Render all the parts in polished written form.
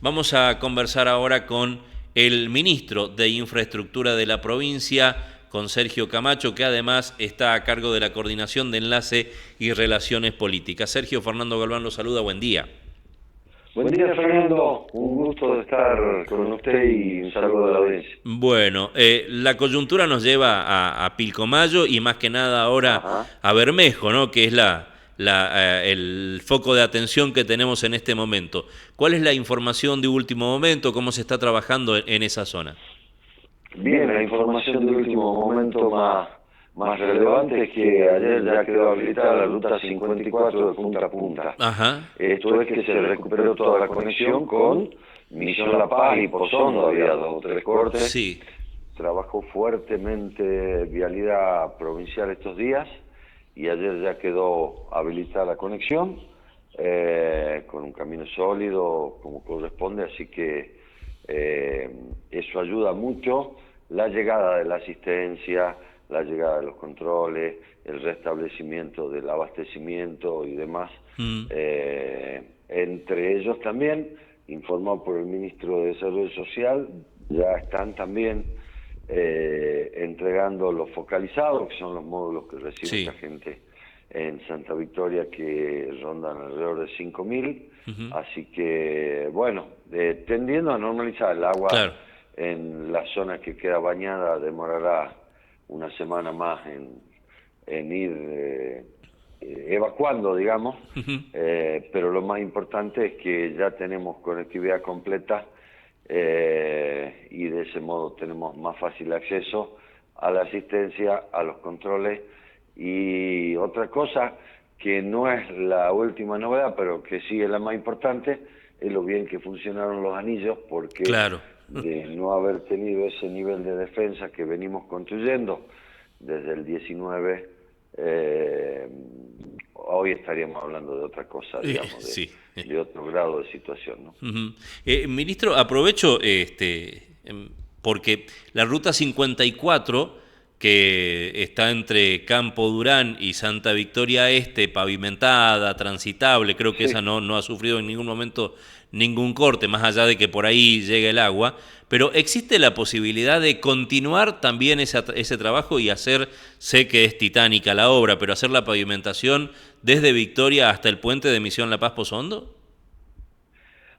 Vamos a conversar ahora con el ministro de Infraestructura de la provincia, con Sergio Camacho, que además está a cargo de la coordinación de enlace y relaciones políticas. Sergio Fernando Galván lo saluda, buen día. Buen día, Fernando. Un gusto de estar con usted y un saludo a la audiencia. Bueno, la coyuntura nos lleva a Pilcomayo y más que nada ahora Ajá. a Bermejo, ¿no? Que es el foco de atención que tenemos en este momento. ¿Cuál es la información de último momento? ¿Cómo se está trabajando en esa zona? Bien, la información de último momento más relevante es que ayer ya quedó habilitada la ruta 54 de punta a punta. Ajá, Esto es que se recuperó toda la conexión con Misión La Paz y Pozondo, había 2 o 3 cortes. sí. Trabajó fuertemente Vialidad Provincial estos días y ayer ya quedó habilitada la conexión con un camino sólido como corresponde, así que eso ayuda mucho la llegada de la asistencia, la llegada de los controles, el restablecimiento del abastecimiento y demás. Mm, Entre ellos también, informado por el ministro de Desarrollo Social, ya están también entregando los focalizados, que son los módulos que recibe esta sí. gente en Santa Victoria, que rondan alrededor de 5.000. Ujú, Así que, bueno, tendiendo a normalizar el agua claro. en la zona que queda bañada, demorará una semana más en ir evacuando, digamos, Ujú, pero lo más importante es que ya tenemos conectividad completa y de ese modo tenemos más fácil acceso a la asistencia, a los controles. Y otra cosa que no es la última novedad, pero que sí es la más importante, es lo bien que funcionaron los anillos, porque claro. de no haber tenido ese nivel de defensa que venimos construyendo desde el 19, hoy estaríamos hablando de otra cosa, digamos, Sí. de otro grado de situación, ¿no? Ujú. Ministro, aprovecho porque la ruta 54, que está entre Campo Durán y Santa Victoria Este, pavimentada, transitable, creo que esa Sí. no ha sufrido en ningún momento ningún corte, más allá de que por ahí llegue el agua, pero existe la posibilidad de continuar también ese trabajo y hacer, sé que es titánica la obra, pero hacer la pavimentación desde Victoria hasta el puente de Misión La Paz Pozondo.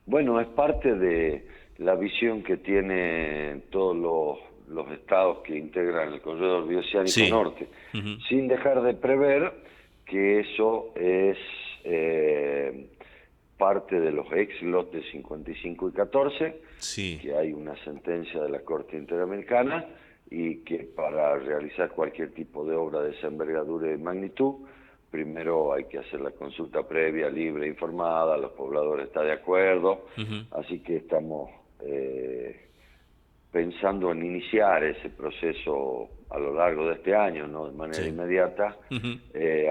Bueno, es parte de la visión que tienen todos los estados que integran el corredor bioceánico Sí. norte, Ujú. sin dejar de prever que eso es parte de los ex lotes 55 y 14, Sí. que hay una sentencia de la Corte Interamericana y que para realizar cualquier tipo de obra de esa envergadura y magnitud, primero hay que hacer la consulta previa, libre, informada, los pobladores están de acuerdo, Ujú. así que estamos pensando en iniciar ese proceso a lo largo de este año, no de manera Sí. inmediata, Ujú.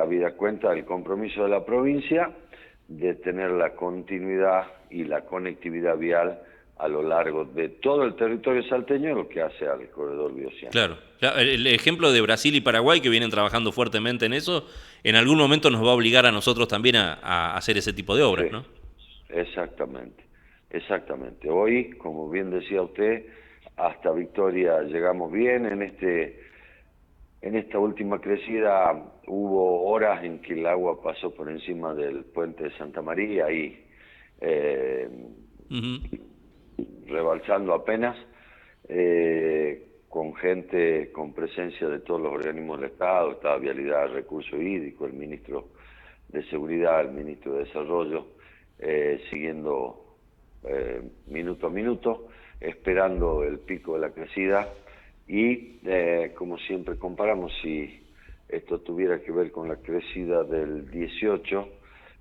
habida cuenta del compromiso de la provincia de tener la continuidad y la conectividad vial a lo largo de todo el territorio salteño, lo que hace al corredor Claro. bioceánico. El ejemplo de Brasil y Paraguay, que vienen trabajando fuertemente en eso, en algún momento nos va a obligar a nosotros también a hacer ese tipo de obras, Sí, ¿no? exactamente, exactamente. Hoy, como bien decía usted, hasta Victoria llegamos bien. En esta última crecida hubo horas en que el agua pasó por encima del puente de Santa María y eh, Ujú. rebalsando apenas, con gente, con presencia de todos los organismos del Estado, estaba Vialidad, Recurso Hídrico, el ministro de Seguridad, el ministro de Desarrollo, siguiendo minuto a minuto, esperando el pico de la crecida y, como siempre comparamos, si esto tuviera que ver con la crecida del 18,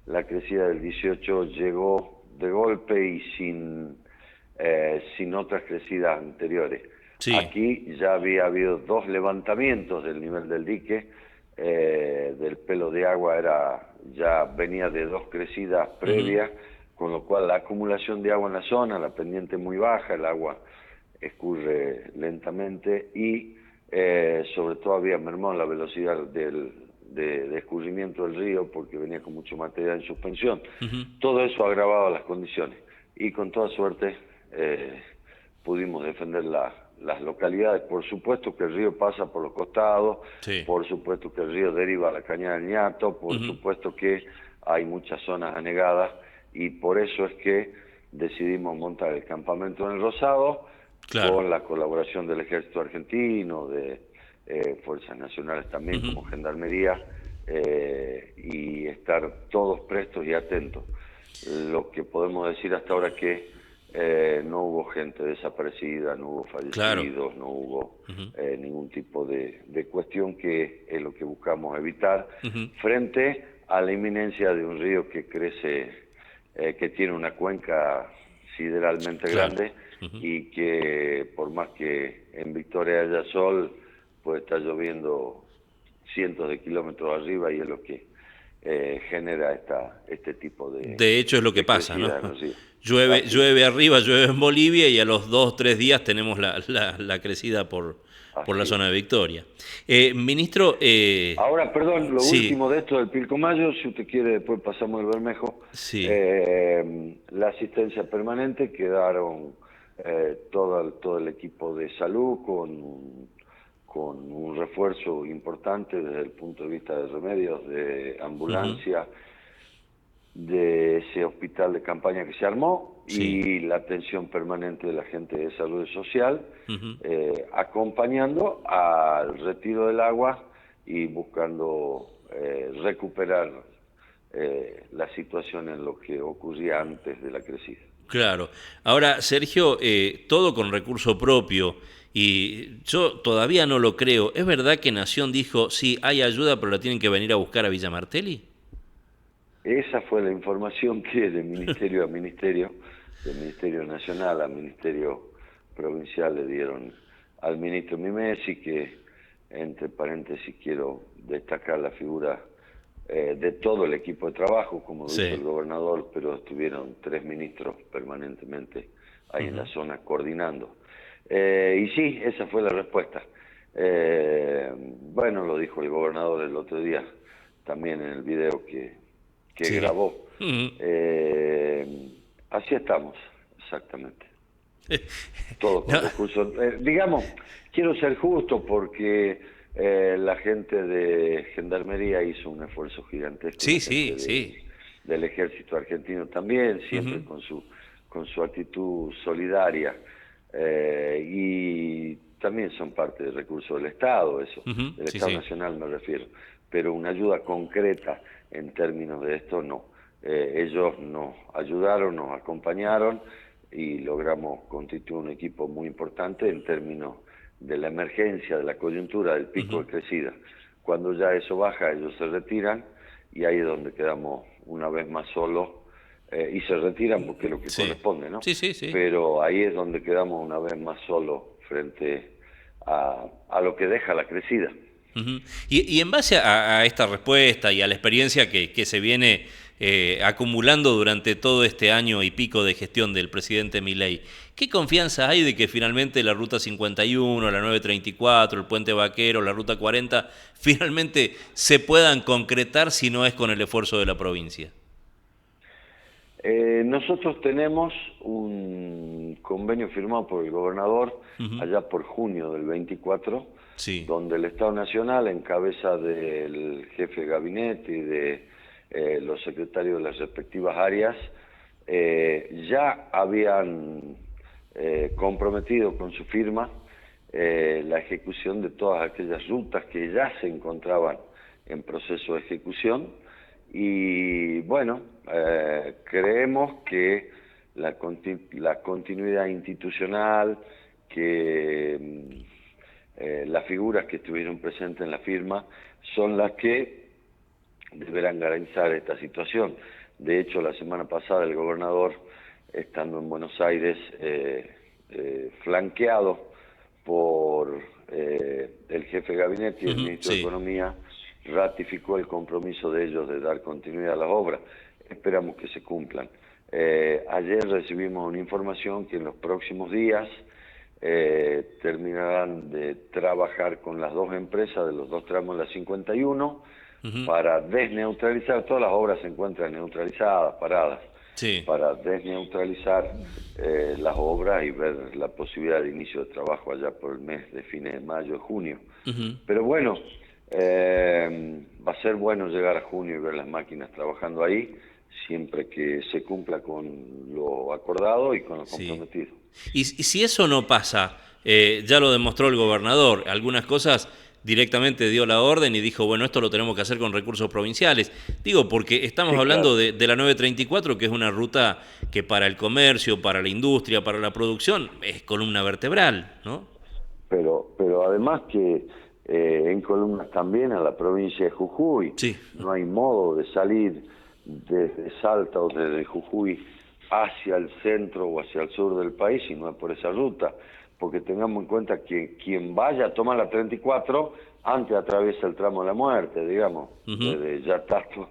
la crecida del 18 llegó de golpe y sin otras crecidas anteriores. Sí. Aquí ya había habido 2 levantamientos del nivel del dique, del pelo de agua ya venía de 2 crecidas Ujú. previas, con lo cual la acumulación de agua en la zona, la pendiente muy baja, el agua escurre lentamente y sobre todo había mermado la velocidad de escurrimiento del río porque venía con mucho material en suspensión. Ujú. Todo eso ha agravado las condiciones y con toda suerte pudimos defender las localidades. Por supuesto que el río pasa por los costados, Sí. por supuesto que el río deriva a la Cañada del Ñato, por supuesto que hay muchas zonas anegadas, y por eso es que decidimos montar el campamento en el Rosado, Claro. con la colaboración del Ejército Argentino, de Fuerzas Nacionales también, como Gendarmería, y estar todos prestos y atentos. Lo que podemos decir hasta ahora es que no hubo gente desaparecida, no hubo Claro. fallecidos, no hubo ningún tipo de cuestión, que es lo que buscamos evitar frente a la inminencia de un río que crece, que tiene una cuenca sideralmente Claro. grande, y que por más que en Victoria haya sol, pues está lloviendo cientos de kilómetros arriba, y es lo que genera este tipo De hecho es lo que pasa, ¿no? crecida en el río. Llueve arriba, llueve en Bolivia, y a los 2 o 3 días tenemos la crecida por la Así zona de es. Victoria. Ministro, Ahora, perdón, lo sí, último de esto del Pilcomayo, si usted quiere después pasamos el Bermejo. sí. La asistencia permanente, quedaron todo el equipo de salud con un refuerzo importante desde el punto de vista de remedios, de Ujú, ambulancia, de ese hospital de campaña que se armó, sí. y la atención permanente de la gente de salud social, Ujú. acompañando al retiro del agua y buscando recuperar la situación en lo que ocurría antes de la crecida. Claro. Ahora, Sergio, todo con recurso propio, y yo todavía no lo creo. ¿Es verdad que Nación dijo, sí, hay ayuda, pero la tienen que venir a buscar a Villa Martelli? Esa fue la información que de ministerio a ministerio, del Ministerio Nacional a Ministerio Provincial, le dieron al ministro Mimesi, que entre paréntesis quiero destacar la figura de todo el equipo de trabajo, como lo hizo Sí. el gobernador, pero estuvieron 3 ministros permanentemente ahí en la zona coordinando. Y sí, esa fue la respuesta. Bueno, lo dijo el gobernador el otro día, también en el video que Sí. grabó. Ujú. Así estamos, exactamente. Todo No, con recursos. Digamos, quiero ser justo, porque la gente de Gendarmería hizo un esfuerzo gigantesco, la sí, gente sí, sí. del Ejército Argentino también, siempre Ujú. con su actitud solidaria, y también son parte del recurso del Estado, eso, Ujú, del sí, Estado sí. Nacional me refiero, pero una ayuda concreta en términos de esto no. Ellos nos ayudaron, nos acompañaron, y logramos constituir un equipo muy importante en términos de la emergencia, de la coyuntura, del pico Ujú. de crecida. Cuando ya eso baja, ellos se retiran, y ahí es donde quedamos una vez más solos, y se retiran porque es lo que Sí. corresponde, ¿no? Sí, sí, sí. Pero ahí es donde quedamos una vez más solos frente a lo que deja la crecida. Ujú. Y en base a esta respuesta y a la experiencia que se viene acumulando durante todo este año y pico de gestión del presidente Milei, ¿qué confianza hay de que finalmente la Ruta 51, la 934, el Puente Vaquero, la Ruta 40, finalmente se puedan concretar, si no es con el esfuerzo de la provincia? Nosotros tenemos un convenio firmado por el gobernador Ujú. allá por junio del 24, Sí. donde el Estado Nacional, en cabeza del jefe de gabinete y de los secretarios de las respectivas áreas, ya habían comprometido con su firma la ejecución de todas aquellas rutas que ya se encontraban en proceso de ejecución. Y bueno, creemos que la continuidad institucional, que las figuras que estuvieron presentes en la firma son las que deberán garantizar esta situación. De hecho, la semana pasada el gobernador, estando en Buenos Aires, flanqueado por el jefe de gabinete y el Ujú. ministro de Sí. Economía, ratificó el compromiso de ellos de dar continuidad a las obras. Esperamos que se cumplan. Ayer recibimos una información que en los próximos días terminarán de trabajar con las dos empresas de los dos tramos de la 51 Ujú. para desneutralizar. Todas las obras se encuentran neutralizadas, paradas. Sí. para desneutralizar las obras y ver la posibilidad de inicio de trabajo allá por el mes de fines de mayo, junio. Ujú. Pero bueno, va a ser bueno llegar a junio y ver las máquinas trabajando ahí, siempre que se cumpla con lo acordado y con lo Sí. comprometido. Y si eso no pasa, ya lo demostró el gobernador, algunas cosas directamente dio la orden y dijo, bueno, esto lo tenemos que hacer con recursos provinciales. Digo, porque estamos Sí, hablando claro. de la 934, que es una ruta que para el comercio, para la industria, para la producción, es columna vertebral, ¿no? Pero además que en columnas también a la provincia de Jujuy, Sí. no hay modo de salir desde Salta o desde Jujuy hacia el centro o hacia el sur del país si no es por esa ruta, porque tengamos en cuenta que quien vaya a tomar la 34 antes atraviesa el tramo de la muerte, digamos, Ujú. desde Yatasto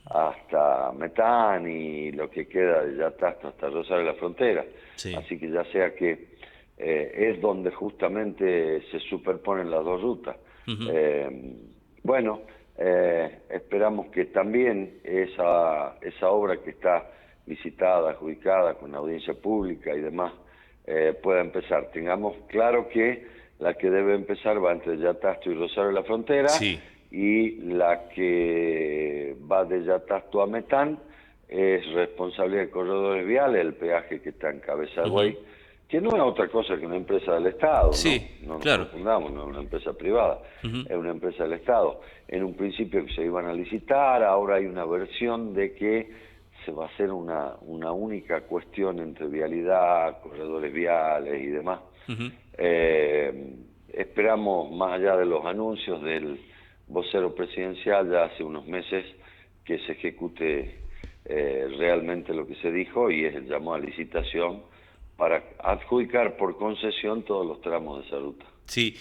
hasta Metán y lo que queda de Yatasto hasta Rosario de la Frontera, Sí. así que ya sea que es donde justamente se superponen las dos rutas. Ujú. Eh, bueno, esperamos que también esa obra que está licitada, adjudicada, con audiencia pública y demás, pueda empezar. Tengamos claro que la que debe empezar va entre Yatasto y Rosario de la Frontera, Sí. y la que va de Yatasto a Metán es responsabilidad de Corredores Viales, el peaje que está en Cabeza de Ujú. Buey, que no es otra cosa que una empresa del Estado, ¿no? Sí, No nos claro. confundamos, no es una empresa privada, Ujú. es una empresa del Estado. En un principio se iban a licitar, ahora hay una versión de que se va a hacer una única cuestión entre vialidad, corredores viales y demás. Ujú. Esperamos, más allá de los anuncios del vocero presidencial ya hace unos meses, que se ejecute realmente lo que se dijo, y es el llamado a licitación para adjudicar por concesión todos los tramos de esa ruta. Sí,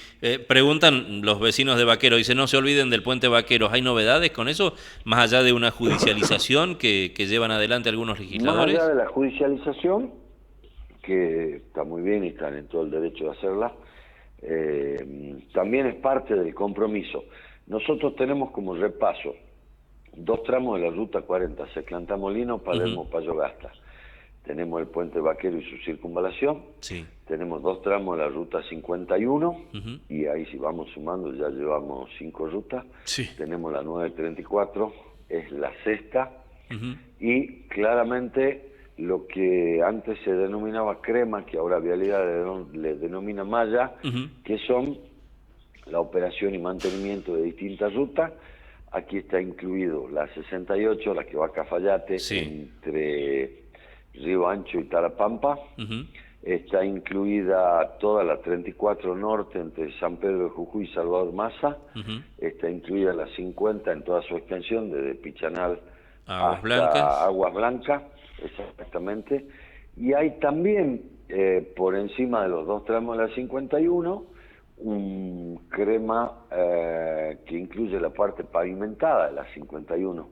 preguntan los vecinos de Vaquero, dice, no se olviden del puente Vaqueros, ¿hay novedades con eso? Más allá de una judicialización que llevan adelante algunos Más allá legisladores. de la judicialización, que está muy bien y están en todo el derecho de hacerla, también es parte del compromiso. Nosotros tenemos como repaso dos tramos de la ruta 40, Seclantá Molino, Ujú. Palermo, Payogasta. Tenemos el puente Vaquero y su circunvalación, Sí. tenemos dos tramos de la ruta 51, Ujú. y ahí si vamos sumando ya llevamos 5 rutas. Sí. Tenemos la 934, es la sexta, Ujú. y claramente lo que antes se denominaba crema, que ahora Vialidad le denomina malla, Ujú. que son la operación y mantenimiento de distintas rutas. Aquí está incluido la 68, la que va a Cafayate, Sí. entre Río Ancho y Tarapampa. Ujú. Está incluida toda la 34 Norte entre San Pedro de Jujuy y Salvador Maza. Ujú. Está incluida la 50 en toda su extensión, desde Pichanal Aguas hasta Blancas. Aguas Blancas, exactamente. Y hay también, por encima de los dos tramos de la 51, un crema que incluye la parte pavimentada de la 51,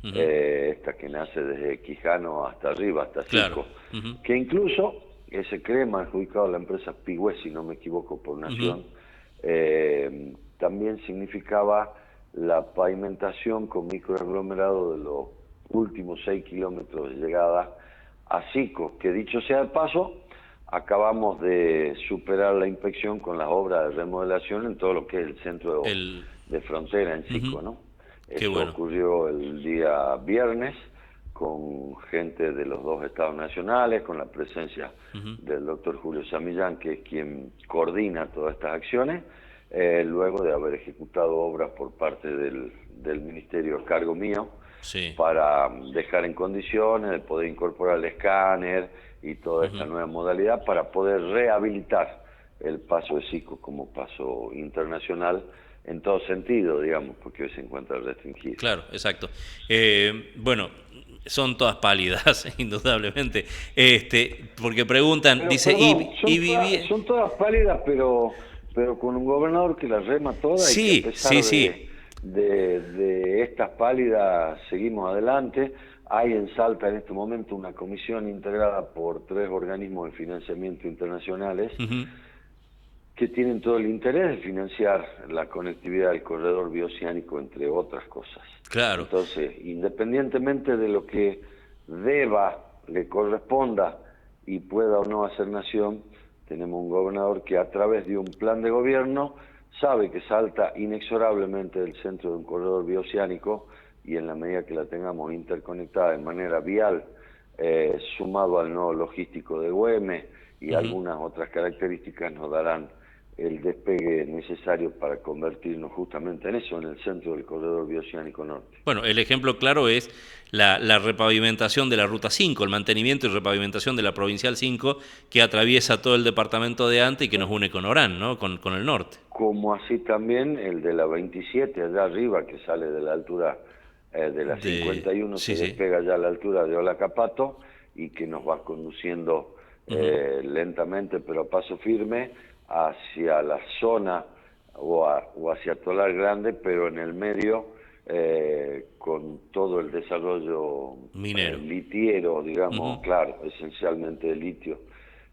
Ujú. esta que nace desde Quijano hasta arriba, hasta Claro. Sico, Ujú. que incluso ese crema adjudicado a la empresa Pigüé, si no me equivoco, por Ujú. Nación, también significaba la pavimentación con microaglomerado de los últimos 6 kilómetros de llegada a Sico, que dicho sea de paso, acabamos de superar la inspección con las obras de remodelación en todo lo que es el centro El... de frontera en Ujú. Sico, ¿no? Qué Eso bueno. ocurrió el día viernes con gente de los dos estados nacionales, con la presencia Ujú. del doctor Julio Samillán, que es quien coordina todas estas acciones, luego de haber ejecutado obras por parte del ministerio a cargo mío, Sí. para dejar en condiciones de poder incorporar el escáner y toda esta Ujú. nueva modalidad para poder rehabilitar el paso de Sico como paso internacional en todo sentido, digamos, porque hoy se encuentra restringido. Claro, exacto. Bueno, son todas pálidas, indudablemente. Porque preguntan, Pero, dice, perdón, y viví... son todas pálidas, pero con un gobernador que las rema todas, y que a Sí, pesar sí, sí. de estas pálidas seguimos adelante. Hay en Salta en este momento una comisión integrada por 3 organismos de financiamiento internacionales Ujú. que tienen todo el interés de financiar la conectividad del corredor bioceánico, entre otras cosas. Claro. Entonces, independientemente de lo que le corresponda y pueda o no hacer nación, tenemos un gobernador que a través de un plan de gobierno sabe que Salta inexorablemente del centro de un corredor bioceánico, y en la medida que la tengamos interconectada de manera vial, sumado al nodo logístico de Güemes y algunas otras características, nos darán el despegue necesario para convertirnos justamente en eso, en el centro del corredor bioceánico norte. Bueno, el ejemplo claro es la repavimentación de la Ruta 5, el mantenimiento y repavimentación de la Provincial 5, que atraviesa todo el departamento de Ante y que nos une con Orán, ¿no? Con el norte. Como así también el de la 27, allá arriba, que sale de la altura de la 51, se despega ya a la altura de Olacapato y que nos va conduciendo lentamente pero a paso firme hacia la zona o hacia Tolar Grande, pero en el medio con todo el desarrollo minero, litiero, digamos, claro, esencialmente de litio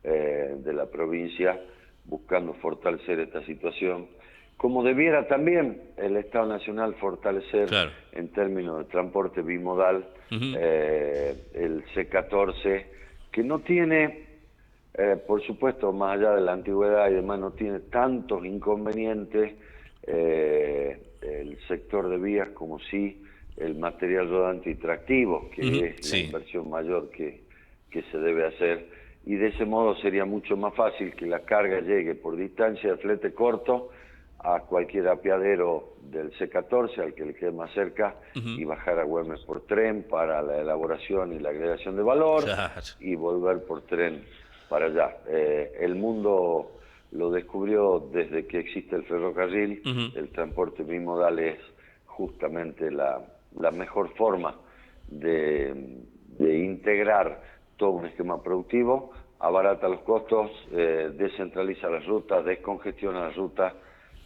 de la provincia, buscando fortalecer esta situación, como debiera también el Estado Nacional fortalecer en términos de transporte bimodal el C14, que no tiene, por supuesto, más allá de la antigüedad y demás, no tiene tantos inconvenientes el sector de vías como sí el material rodante y tractivo, que es la inversión mayor que se debe hacer, y de ese modo sería mucho más fácil que la carga llegue por distancia de flete corto a cualquier apeadero del C14, al que le quede más cerca, y bajar a Güemes por tren para la elaboración y la agregación de valor, y volver por tren para allá. El mundo lo descubrió desde que existe el ferrocarril. El transporte bimodal es justamente la mejor forma de integrar todo un esquema productivo, abarata los costos, descentraliza las rutas, descongestiona las rutas,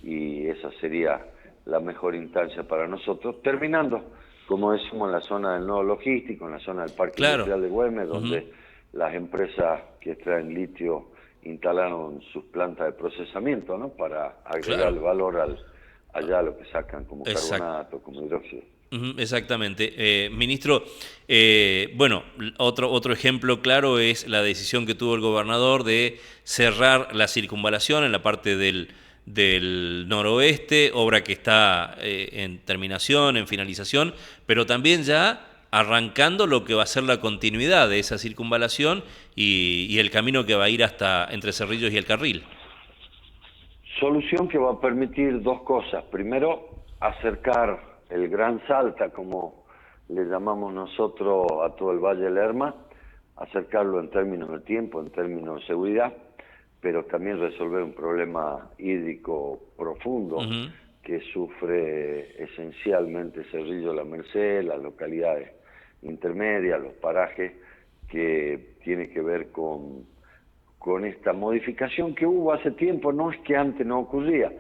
y esa sería la mejor instancia para nosotros, terminando, como decimos, en la zona del nodo logístico, en la zona del Parque Industrial de Güemes, donde las empresas que extraen litio instalaron sus plantas de procesamiento, ¿no?, para agregar valor allá a lo que sacan como carbonato, como hidróxido. Exactamente. Ministro, bueno, otro ejemplo claro es la decisión que tuvo el gobernador de cerrar la circunvalación en la parte del noroeste, obra que está en terminación, en finalización, pero también ya arrancando lo que va a ser la continuidad de esa circunvalación y el camino que va a ir hasta entre Cerrillos y El Carril. Solución que va a permitir dos cosas. Primero, acercar el Gran Salta, como le llamamos nosotros a todo el Valle de Lerma, acercarlo en términos de tiempo, en términos de seguridad, pero también resolver un problema hídrico profundo que sufre esencialmente Cerrillo La Merced, las localidades intermedias, los parajes, que tiene que ver con esta modificación que hubo hace tiempo. No es que antes no ocurría,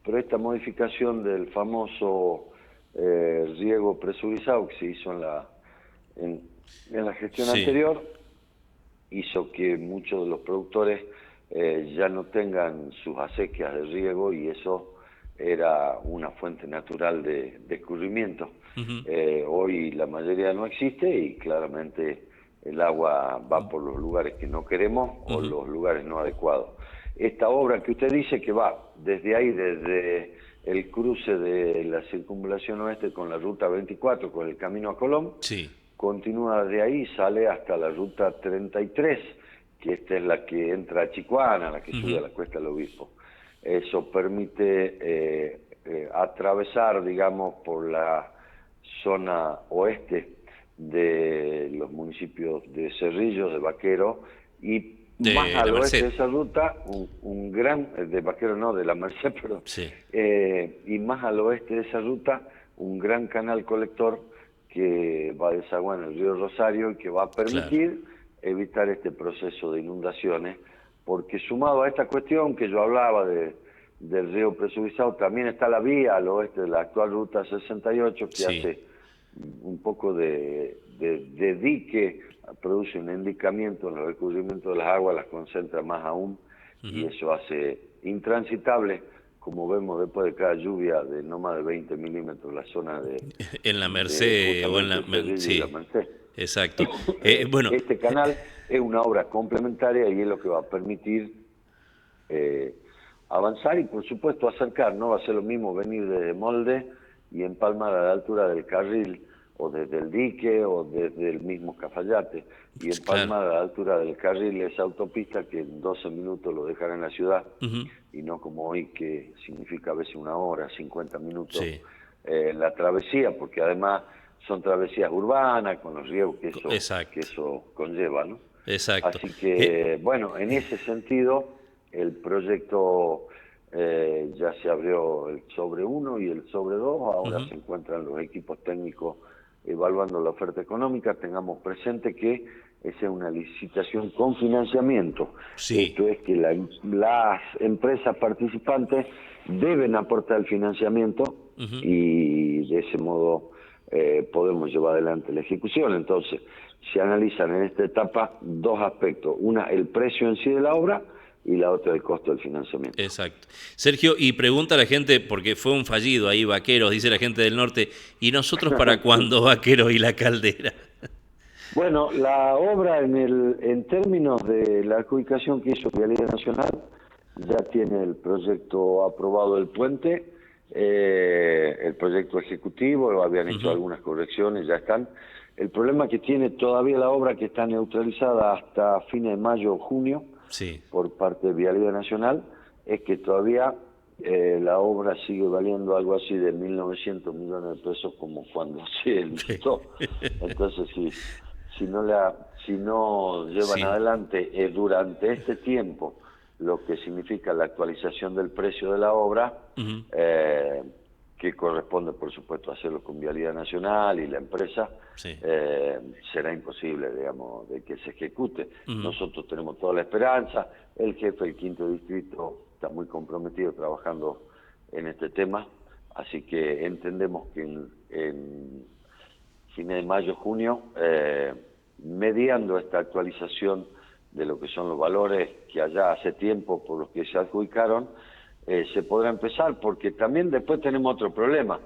pero esta modificación del famoso riego presurizado que se hizo en la gestión anterior hizo que muchos de los productores ya no tengan sus acequias de riego, y eso era una fuente natural de escurrimiento. Hoy la mayoría no existe y claramente el agua va por los lugares que no queremos o los lugares no adecuados. Esta obra que usted dice, que va desde ahí, desde el cruce de la circunvalación oeste con la ruta 24, con el camino a Colón, continúa de ahí, sale hasta la ruta 33, que esta es la que entra a Chicoana, la que sube a la Cuesta del Obispo. Eso permite atravesar, digamos, por la zona oeste de los municipios de Cerrillos, de Vaquero, y más al oeste de esa ruta, un gran, de Vaquero no, de La Merced, pero y más al oeste de esa ruta, un gran canal colector que va a desaguar en el río Rosario y que va a permitir evitar este proceso de inundaciones, porque sumado a esta cuestión que yo hablaba del río presurizado, también está la vía al oeste de la actual ruta 68, que hace un poco de dique, produce un endicamiento en el recurrimiento de las aguas, las concentra más aún, y eso hace intransitable, como vemos después de cada lluvia de no más de 20 milímetros, la zona de en La Merced o en la Merced. exacto. Bueno, Este canal es una obra complementaria y es lo que va a permitir avanzar y por supuesto acercar. No va a ser lo mismo venir desde Molde y empalmar a la altura del carril o desde el dique o desde el mismo Cafayate y claro. empalmar a la altura del carril esa autopista que en 12 minutos lo dejará en la ciudad. Uh-huh. Y no como hoy que significa a veces una hora, 50 minutos Sí. la travesía, porque además son travesías urbanas con los riesgos que Exacto. eso conlleva, ¿no? Exacto. Así que, bueno, en ese sentido, el proyecto ya se abrió el sobre 1 y el sobre 2, ahora Uh-huh. se encuentran los equipos técnicos evaluando la oferta económica. Tengamos presente que esa es una licitación con financiamiento. Sí. Esto es que las empresas participantes deben aportar el financiamiento Uh-huh. y de ese modo podemos llevar adelante la ejecución. Entonces, se analizan en esta etapa dos aspectos. Una, el precio en sí de la obra y la otra, el costo del financiamiento. Exacto. Sergio, y pregunta a la gente, porque fue un fallido ahí, Vaqueros, dice la gente del norte, ¿y nosotros para cuándo, Vaqueros y la Caldera? Bueno, la obra en términos de la adjudicación que hizo Vialidad Nacional ya tiene el proyecto aprobado del puente, el proyecto ejecutivo, habían hecho algunas correcciones, ya están. El problema que tiene todavía la obra, que está neutralizada hasta fines de mayo o junio Sí. por parte de Vialidad Nacional, es que todavía la obra sigue valiendo algo así de 1.900 millones de pesos como cuando se licitó. Entonces, si no llevan Sí. adelante durante este tiempo lo que significa la actualización del precio de la obra, Uh-huh. que corresponde por supuesto hacerlo con Vialidad Nacional y la empresa, Sí. será imposible, digamos, de que se ejecute. Uh-huh. Nosotros tenemos toda la esperanza, el jefe del quinto distrito está muy comprometido trabajando en este tema, así que entendemos que en fines de mayo, junio, mediando esta actualización de lo que son los valores que allá hace tiempo por los que se adjudicaron, se podrá empezar, porque también después tenemos otro problema.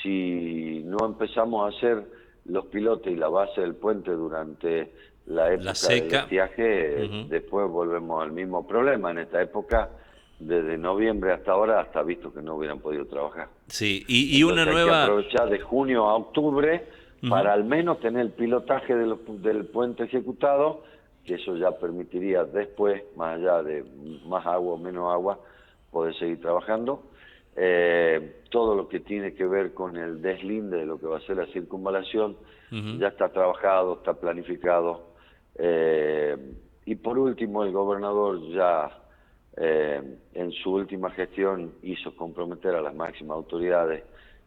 Si no empezamos a hacer los pilotes y la base del puente durante la época del seca. estiaje, Uh-huh. después volvemos al mismo problema. En esta época, desde noviembre hasta ahora, hasta visto que no hubieran podido trabajar. Sí, y Entonces una hay que nueva... aprovechar de junio a octubre para al menos tener el pilotaje del puente ejecutado, que eso ya permitiría después, más allá de más agua o menos agua, poder seguir trabajando. Todo lo que tiene que ver con el deslinde de lo que va a ser la circunvalación ya está trabajado, está planificado. Y por último, el gobernador ya en su última gestión hizo comprometer a las máximas autoridades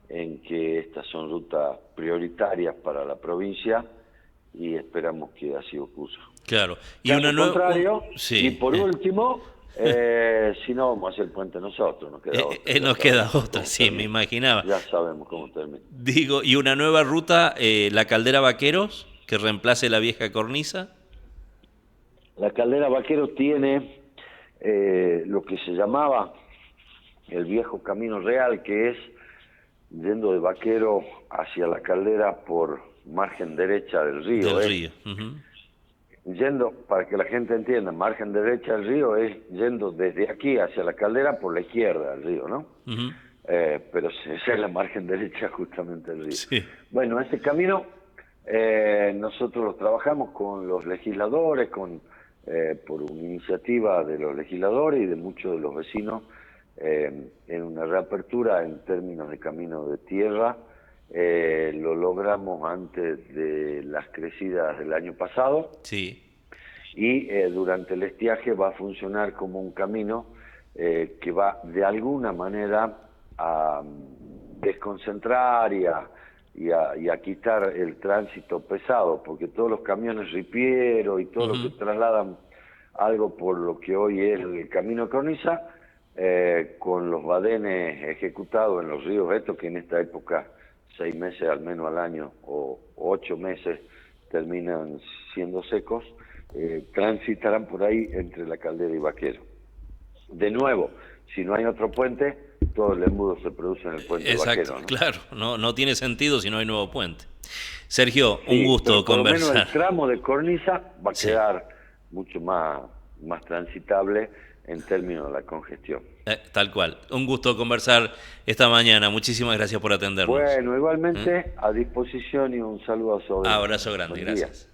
en que estas son rutas prioritarias para la provincia y esperamos que así ocurra. Claro. Y Caso una nueva... contrario, Sí. y por último, si no vamos a hacer el puente nosotros, nos queda otra. Nos queda otra, sí, me imaginaba. Ya sabemos cómo termina. Digo, y una nueva ruta, la Caldera Vaqueros, que reemplace la vieja cornisa. La Caldera Vaqueros tiene lo que se llamaba el viejo Camino Real, que es yendo de Vaquero hacia la Caldera por margen derecha del río. Del río. Uh-huh. Yendo, para que la gente entienda, margen derecha del río es yendo desde aquí hacia la Caldera por la izquierda del río, ¿no? Uh-huh. Pero esa es la margen derecha justamente del río. Sí. Bueno, ese camino nosotros lo trabajamos con los legisladores, por una iniciativa de los legisladores y de muchos de los vecinos, en una reapertura en términos de camino de tierra. Lo logramos antes de las crecidas del año pasado. Sí. Y durante el estiaje va a funcionar como un camino que va de alguna manera a desconcentrar y a quitar el tránsito pesado, porque todos los camiones ripieros y todo lo que trasladan algo por lo que hoy es el camino de cornisa, con los badenes ejecutados en los ríos estos, que en esta época 6 meses al menos al año o 8 meses terminan siendo secos, transitarán por ahí entre la Caldera y Vaquero. De nuevo, si no hay otro puente, todo el embudo se produce en el puente de Vaquero, ¿no? Claro, no tiene sentido si no hay nuevo puente. Sergio, un Sí, gusto pero por lo menos conversar. el tramo de cornisa va a Sí. quedar mucho más transitable en términos de la congestión. Tal cual. Un gusto conversar esta mañana. Muchísimas gracias por atendernos. Bueno, igualmente a disposición y un saludo a su audiencia. Abrazo grande, Buen día. gracias.